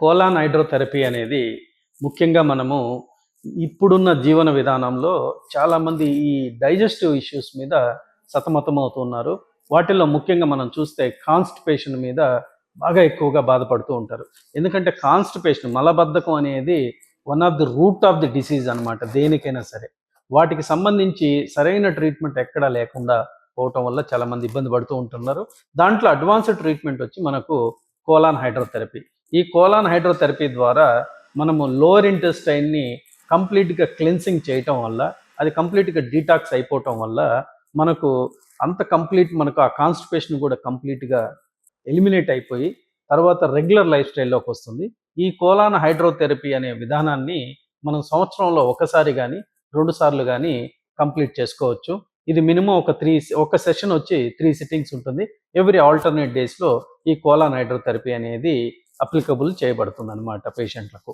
Colon hydrotherapy అనేది ముఖ్యంగా మనము ఇప్పుడున్న జీవన విధానంలో చాలామంది ఈ డైజెస్టివ్ ఇష్యూస్ మీద సతమతమవుతున్నారు. వాటిల్లో ముఖ్యంగా మనం చూస్తే కాన్‌స్టిపేషన్ మీద బాగా ఎక్కువగా బాధపడుతూ ఉంటారు. ఎందుకంటే కాన్‌స్టిపేషన్ మలబద్ధకం అనేది one of the root of the disease అనమాట దేనికైనా సరే. వాటికి సంబంధించి సరైన ట్రీట్మెంట్ ఎక్కడా లేకుండా పోవటం వల్ల చాలామంది ఇబ్బంది పడుతూ ఉంటున్నారు. దాంట్లో అడ్వాన్స్‌డ్ ట్రీట్మెంట్ వచ్చి మనకు కోలాన్ హైడ్రోథెరపీ. ఈ కోలాన్ హైడ్రోథెరపీ ద్వారా మనము లోవర్ ఇంటెస్టైన్ని కంప్లీట్‌గా క్లెన్సింగ్ చేయటం వల్ల, అది కంప్లీట్‌గా డీటాక్స్ అయిపోవటం వల్ల మనకు మనకు ఆ కాన్‌స్టిపేషన్ కూడా కంప్లీట్‌గా ఎలిమినేట్ అయిపోయి తర్వాత రెగ్యులర్ లైఫ్ స్టైల్‌లోకి వస్తుంది. ఈ కోలాన్ హైడ్రోథెరపీ అనే విధానాన్ని మనం సంవత్సరంలో ఒకసారి గానీ, 2 సార్లు గానీ కంప్లీట్ చేసుకోవచ్చు. ఇది మినిమమ్ ఒక సెషన్ వచ్చి 3 సిట్టింగ్స్ ఉంటుంది. ఎవ్రీ ఆల్టర్‌నేట్ డేస్‌లో ఈ కోలాన్ హైడ్రోథెరపీ అనేది అప్లికబుల్ చేయబడుతుందన్నమాట పేషెంట్లకు.